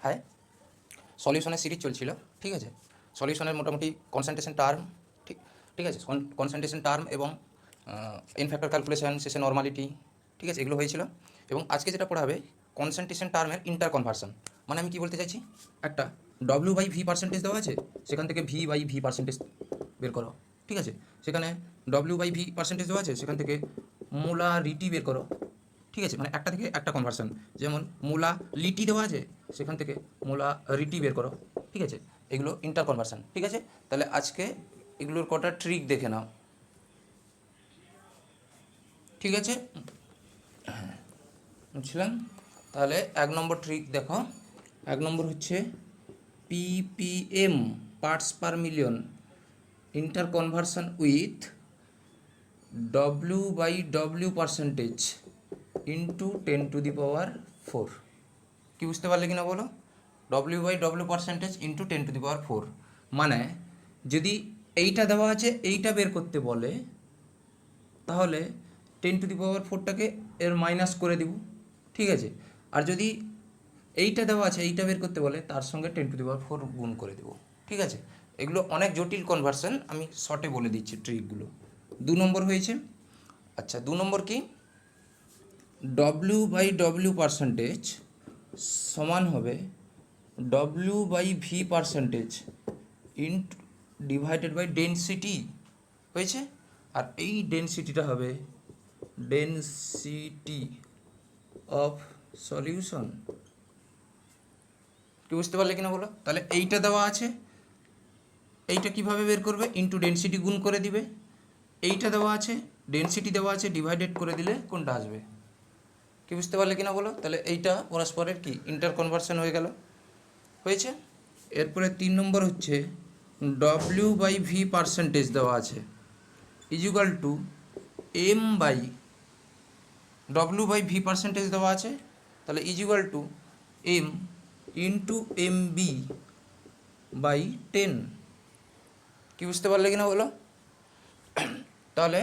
হ্যাঁ, সলিউশনের সিরিজ চলছিল, ঠিক আছে। সলিউশনের মোটামুটি কনসেন্ট্রেশন টার্ম, ঠিক ঠিক আছে, কনসেন্ট্রেশন টার্ম এবং এন ফ্যাক্টর ক্যালকুলেশন, শেষে নর্মালিটি, ঠিক আছে, এগুলো হয়েছিল। এবং আজকে যেটা পড়াবে কনসেন্ট্রেশন টার্মের ইন্টার কনভার্সন। মানে আমি কি বলতে চাইছি, একটা ডব্লিউ বাই ভি পার্সেন্টেজ দেওয়া আছে, সেখান থেকে ভি বাই ভি পার্সেন্টেজ বের করো, ঠিক আছে। সেখানে ডব্লিউ বাই ভি পার্সেন্টেজ দেওয়া আছে, সেখান থেকে মোলারিটি বের করো, ঠিক আছে। মানে একটা থেকে একটা কনভার্সন, যেমন মোলা লিটি দেওয়া আছে, সেখান থেকে মোলা রিটি বের করো, ঠিক আছে। এগুলো ইন্টার কনভার্সন, ঠিক আছে। তাহলে আজকে এগুলোর কটা ট্রিক দেখে নাও, ঠিক আছে। বুঝলাম। তাহলে 1 নম্বর ট্রিক দেখো। 1 নম্বর হচ্ছে PPM, parts per million, inter conversion with W by W percentage into 10⁴। কি বুঝতে পারলে কিনা বলো? W by W percentage into 10⁴। মানে যদি এইটা দেওয়া আছে, এইটা বের করতে বলে, তাহলে 10⁴টাকে এর মাইনাস করে দিব, ঠিক আছে। আর যদি এইটা দেওয়া আছে, এইটা বের করতে বলে, তার সঙ্গে 10⁴ গুণ করে দেবো, ঠিক আছে। এগুলো অনেক জটিল কনভার্সন, আমি শর্টে বলে দিচ্ছি ট্রিকগুলো। 2 নম্বর হয়েছে। আচ্ছা, 2 নম্বর কি, ডব্লিউ বাই ডব্লিউ পার্সেন্টেজ সমান হবে W by V percentage into divided by density, হয়েছে। আর এই ডেনসিটিটা হবে ডেনসিটি অফ সলিউশন। কি বুঝতে পারলে কিনা বলো? তাহলে এইটা দেওয়া আছে, এইটা কিভাবে বের করবে, ইন্টু ডেনসিটি গুণ করে দিবে। এইটা দেওয়া আছে, ডেনসিটি দেওয়া আছে, ডিভাইডেড করে দিলে কোনটা আসবে? কি বুঝতে পারলে কিনা বলো? তাহলে এইটা পরস্পরের কি ইন্টার কনভার্সন হয়ে গেল, হয়েছে। এরপরে 3 নম্বর হচ্ছে ডব্লিউ বাই ভি পার্সেন্টেজ দেওয়া আছে equal to M by, W by V percentage দেওয়া আছে, তাহলে equal to M into M B by 10। কি বুঝতে পারলে কিনা বলো? তাহলে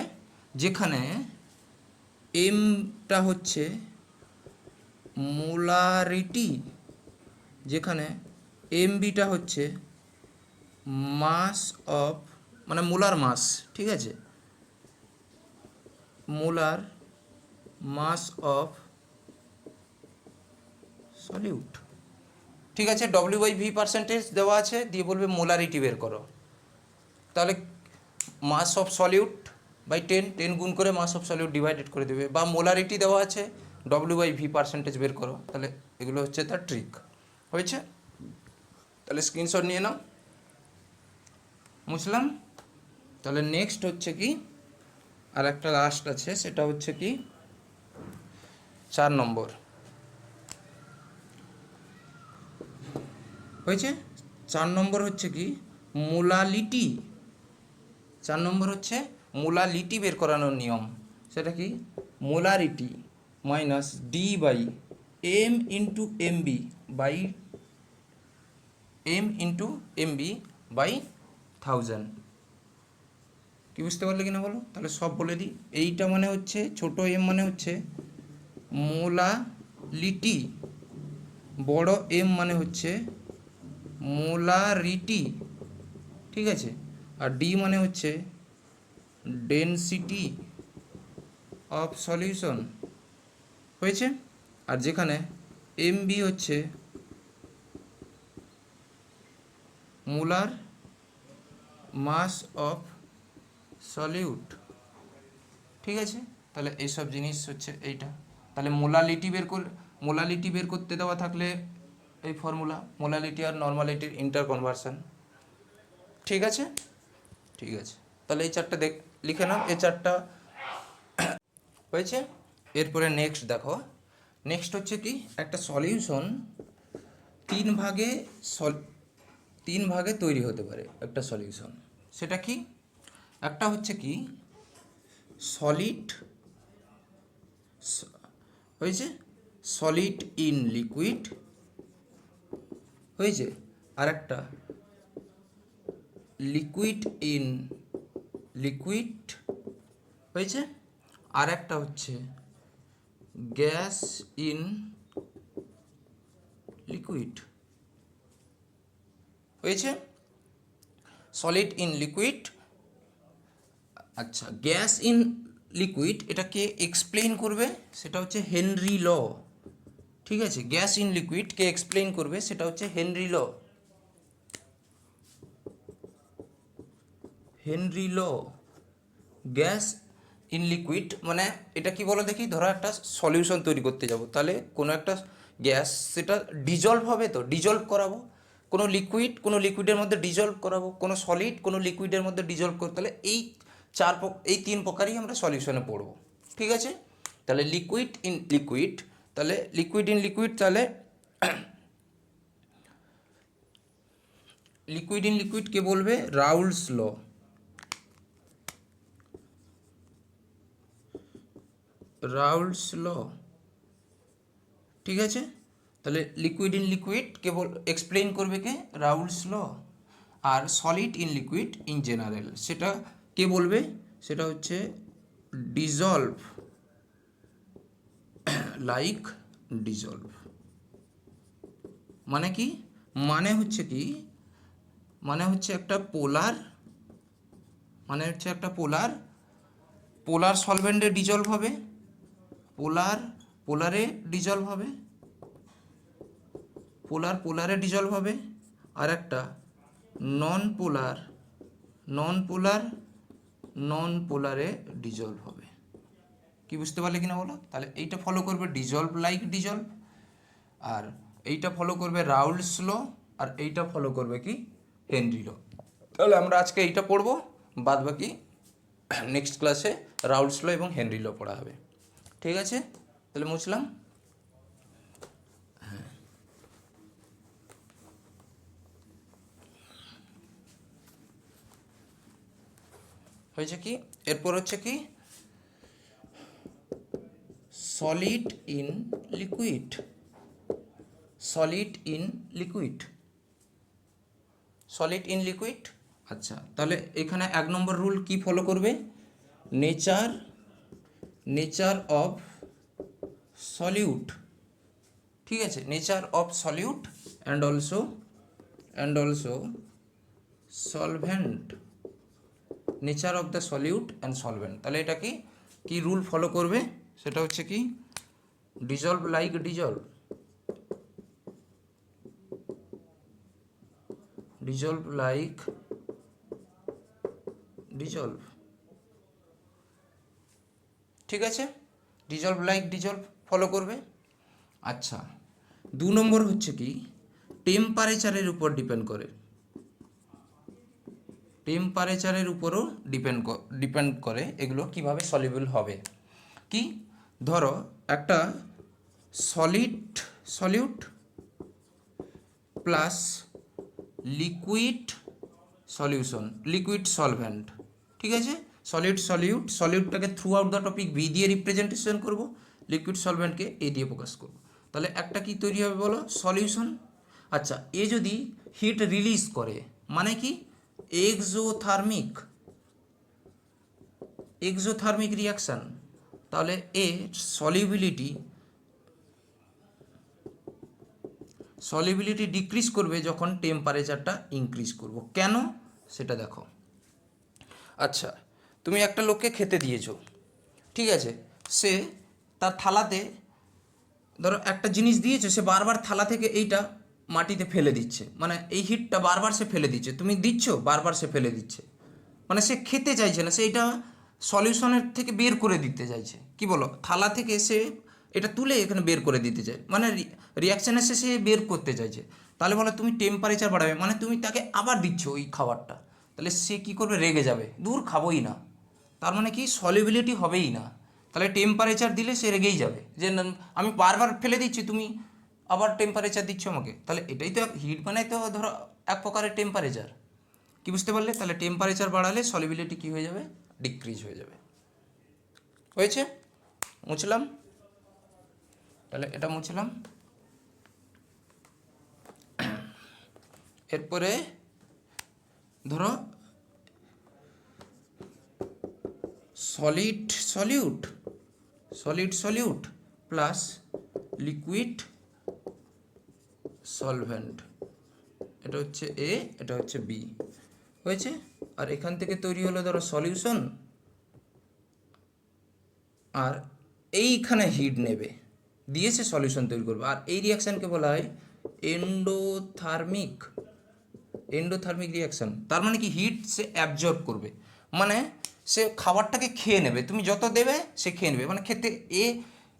যেখানে এমটা হচ্ছে মোলারিটি, যেখানে এমবিটা হচ্ছে মাস অফ, মানে মোলার মাস, ঠিক আছে, মোলার মাস অফ সলিউট, ঠিক আছে। ডব্লিউ বাই ভি পার্সেন্টেজ দেওয়া আছে, দিয়ে বলবে মোলারিটি বের করো। তাহলে মাস অফ সলিউট বাই 10 গুণ করে মাস অফ সলিউট ডিভাইডেড করে দেবে, বা মোলারিটি দেওয়া আছে, ডব্লিউ বাই ভি পার্সেন্টেজ বের করো। তাহলে এগুলো হচ্ছে তার ট্রিক, হয়েছে। তাহলে স্ক্রিনশট নিয়ে নাও, বুঝলাম। তাহলে নেক্সট হচ্ছে কি, আর একটা লাস্ট আছে, সেটা হচ্ছে কি 4 নম্বর, হয়েছে। 4 নম্বর হচ্ছে কি মোলালিটি। 4 নম্বর হচ্ছে মোলালিটি বের করানোর নিয়ম, সেটা কি, molarity minus D by M into M B by by 1000। কি বুঝতে পারলে কিনা বলো? তাহলে সব বলে দিই। এইটা মানে হচ্ছে ছোট এম, মানে হচ্ছে মোলালিটি, বড় এম মানে হচ্ছে মোলারিটি, ঠিক আছে। আর ডি মানে হচ্ছে ডেনসিটি অফ সলিউশন, হয়েছে। আর যেখানে এম বি হচ্ছে মোলার মাস অফ সলিউট, ঠিক আছে। তাহলে এইসব জিনিস হচ্ছে এইটা। তাহলে মোলালিটি বের করতে দেওয়া থাকলে এই ফর্মুলা, মোলালিটি আর নর্মালিটির ইন্টার কনভার্সন, ঠিক আছে। ঠিক আছে, তাহলে এই চারটা লিখে নাও, এই চারটা হয়েছে। এরপরে নেক্সট দেখো, নেক্সট হচ্ছে কি, একটা সলিউশন তিন ভাগে তিন ভাগে তৈরি হতে পারে একটা সলিউশন। সেটা কি, একটা হচ্ছে কি সলিড, হয়েছে, সলিড ইন লিকুইড, হয়েছে। আর একটা লিকুইড ইন লিকুইড, হয়েছে। আর একটা হচ্ছে গ্যাস ইন লিকুইড, হয়েছে। সলিড ইন লিকুইড, আচ্ছা গ্যাস ইন লিকুইড এটাকে এক্সপ্লেইন করবে, সেটা হচ্ছে হেনরি ল। ঠিক আছে, গ্যাস ইন লিকুইড কে এক্সপ্লেইন করবে, সেটা হচ্ছে Henry law. Henry law, gas in liquid মানে এটা কি বলো দেখি, ধরো একটা সলিউশন তৈরি করতে যাব, তাহলে কোনো একটা গ্যাস সেটা ডিজলভ হবে, তো ডিজলভ করাবো, কোনো লিকুইড কোনো লিকুইডের মধ্যে ডিজলভ করাবো, কোনো সলিড কোনো লিকুইডের মধ্যে ডিজলভ করতে, তাহলে এই তিন প্রকারই আমরা সলিউশনে পড়বো। ঠিক আছে, তাহলে লিকুইড ইন লিকুইড, তাহলে লিকুইড ইন লিকুইড, তাহলে লিকুইড ইন লিকুইড কে বলবে, রাউলস ল। রাউলস ল, ঠিক আছে, তাহলে লিকুইড ইন লিকুইড কেবল এক্সপ্লেইন করবে কে, রাউলস ল। আর solid in liquid in general সেটা কে বলবে, সেটা হচ্ছে ডিজলভ লাইক ডিজলভ। মানে কি, মানে হচ্ছে কি, মানে হচ্ছে একটা পোলার, মানে হচ্ছে একটা পোলার, পোলার সলভেন্টে ডিজলভ হবে, পোলারে ডিজলভ হবে, পোলারে ডিজলভ হবে, আর একটা নন পোলারে ডিজলভ হবে। কি বুঝতে পারলে কিনা বলো? তাহলে এইটা ফলো করবে ডিজলভ লাইক ডিজলভ, আর এইটা ফলো করবে রাউলস ল, আর এইটা ফলো করবে কি, হেনরি ল। তাহলে আমরা আজকে এইটা পড়বো, বাদ বাকি নেক্সট ক্লাসে রাউলস ল এবং হেনরি ল পড়া হবে। ঠিক আছে, তাহলে মুছলাম। হয়েছে কি, এরপর হচ্ছে কি, solid in liquid, solid in liquid, solid in liquid. আচ্ছা, তাহলে এখানে 1 নম্বর রুল কি ফলো করবে, নেচার অফ সলিউট। ঠিক আছে, nature of solute and also solvent, nature of the solute and solvent. তাহলে এটা কি রুল ফলো করবে, সেটা হচ্ছে কি, dissolved like dissolved, dissolved like dissolved. ঠিক আছে, ডিজলভ লাইক ডিজলভ ফলো করবে। আচ্ছা, 2 নম্বর হচ্ছে কি, টেম্পারেচারের উপর ডিপেন্ড করে, টেম্পারেচারের উপরও ডিপেন্ড করে এগুলো কিভাবে সলিউবল হবে। কি, ধরো একটা solute plus liquid solution, liquid solvent. ঠিক আছে, সলিউটটাকে throughout the topic B দিয়ে রিপ্রেজেন্টেশন করব, লিকুইড সলভেন্টকে এ দিয়ে প্রকাশ করব। তাহলে একটা কি তৈরি হবে বলো, সলিউশন। আচ্ছা, এ যদি হিট রিলিজ করে, মানে কি, এক্সোথার্মিক রিয়াকশান, তাহলে এর সলিবিলিটি ডিক্রিজ করবে যখন টেম্পারেচারটা ইনক্রিজ করব। কেন সেটা দেখো। আচ্ছা, তুমি একটা লোককে খেতে দিয়েছো, ঠিক আছে, সে তার থালাতে ধরো একটা জিনিস দিয়েছো, সে বারবার থালা থেকে এইটা মাটিতে ফেলে দিচ্ছে, মানে এই হিটটা বারবার সে ফেলে দিচ্ছে, তুমি দিচ্ছ বারবার সে ফেলে দিচ্ছে, মানে সে খেতে চাইছে না, সে এটা সলিউশনের থেকে বের করে দিতে চাইছে। কি বলো, থালা থেকে সে এটা তুলে এখানে বের করে দিতে চায়, মানে রিয়াকশানের শেষে বের করতে চাইছে। তাহলে বলো তুমি টেম্পারেচার বাড়াবে, মানে তুমি তাকে আবার দিচ্ছ ওই খাবারটা, তাহলে সে কি করবে, রেগে যাবে, দূর খাবোই না, তার মানে কি সলিবিলিটি হবেই না। তাহলে টেম্পারেচার দিলে সে রেগেই যাবে, যে আমি বারবার ফেলে দিচ্ছি, তুমি আবার টেম্পারেচার দিচ্ছ আমাকে, তাহলে এটাই তো হিট, মানে তো ধরো এক প্রকারের টেম্পারেচার। কি বুঝতে পারলে? তাহলে টেম্পারেচার বাড়ালে সলিবিলিটি কী হয়ে যাবে, ডিক্রিজ হয়ে যাবে। হয়েছে, মুছলাম, তাহলে এটা মুছলাম। এরপরে ধরো সলিউট প্লাস লিকুইড সলভেন্ট, এটা হচ্ছে এ, এটা হচ্ছে বি, হয়েছে। আর এখান থেকে তৈরি হলো ধরো সলিউশন, আর এইখানে হিট নেবে, দিয়ে সে সলিউশন তৈরি করবে। আর এই রিয়াকশানকে বলা হয় এন্ডোথার্মিক এন্ডোথার্মিক রিয়াকশান। তার মানে কি, হিট সে অ্যাবজর্ব করবে, মানে সে খাবারটাকে খেয়ে নেবে, তুমি যত দেবে সে খেয়ে নেবে। মানে খেতে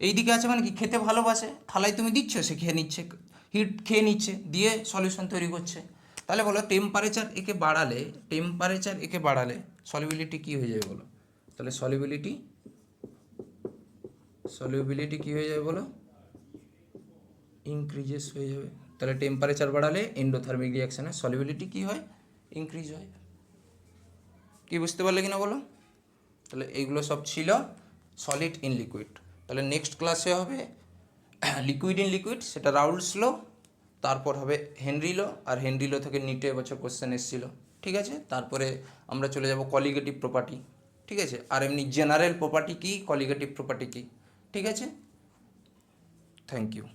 এই দিকে আছে মানে কি, খেতে ভালোবাসে, থালায় তুমি দিচ্ছ সে খেয়ে নিচ্ছে, হিট খেয়ে নিচ্ছে, দিয়ে সলিউশন তৈরি করছে। তাহলে বলো টেম্পারেচার একে বাড়ালে সলিবিলিটি কী হয়ে যাবে বলো? তাহলে সলিউবিলিটি কী হয়ে যাবে বলো? ইনক্রিজেস হয়ে যাবে। তাহলে টেম্পারেচার বাড়ালে এন্ডোথার্মিক রিয়াকশানের সলিবিলিটি কী হয়? ইনক্রিজ হয়। কি বুঝতে পারলে কিনা বলো? তাহলে এইগুলো সব ছিল সলিড ইন লিকুইড। তাহলে নেক্সট ক্লাসে হবে লিকুইড ইন লিকুইড, সেটা রাউলস ল, তারপর হবে হেনরি ল, আর হেনরি ল থেকে নিটে এবছর কোশ্চেন এসেছিলো, ঠিক আছে। তারপরে আমরা চলে যাব কলিগেটিভ প্রপার্টি, ঠিক আছে। আর এমনি জেনারেল প্রপার্টি কী, কলিগেটিভ প্রপার্টি কী, ঠিক আছে। Thank you.